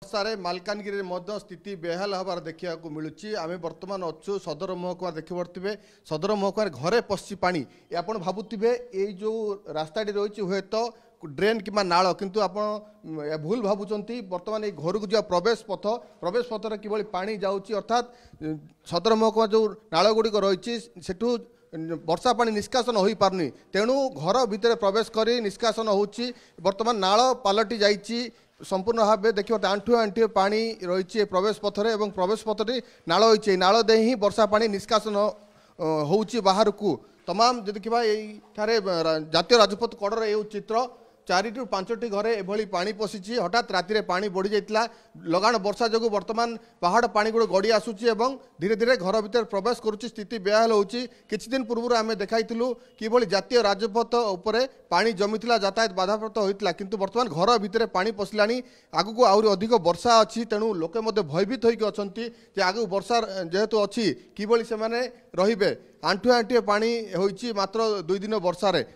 सारे मालकानगिरी मध्य स्थिति बेहाल हबार देखा मिलूँ आम बर्तमान अच्छु सदर महकुमा देखिपे सदर महकुमार घरे पशि पानी आप भावुवे ये जो रास्ताटी रही हुए तो ड्रेन कि नाल किंतु आप भूल भावुंट बर्तमान ये घर को जो प्रवेश पथर कि पानी जाऊँगी अर्थात सदर महकुमा जो नाल गुड़िक रही सेठू वर्षा पानी निष्कासन हो पारनी तेणु घर भितर प्रवेश कर निष्कासन होची बर्तमान नाल पलटि जाइए संपूर्ण भाव देखिए आंठु आंठु पानी रही प्रवेश पथरे और प्रवेश पथटी नाल होती नाल दे ही वर्षा पानी निष्कासन होची बाहर को तमाम जो देखा ये जातीय राजपथ कड़र ये चित्र 4 टू 5टी घरे एभली पानी पशिची हठात राति पानी बढ़ी जाता लगाण वर्षा जो बर्तमान पहाड़ पानी गुड़ गड़ी आसूची एवं धीरे धीरे घर भीतर प्रवेश करुच्ची स्थिति बेहाल होची किछि दिन पूर्व आम देखाइलु कि जातीय राजपथ उपरे पानी जमीला यातायात बाधाप्राप्त होता किंतु बर्तमान घर भितर पानी पशिलानी आगु आहरी अधिक वर्षा अच्छी तेणु लोके भयभीत होइक अछंती जे आगु वर्षा जेहेतु अच्छी कि से रहिबे आंठु आंठु पानी होइची मात्र 2 दिन वर्षारे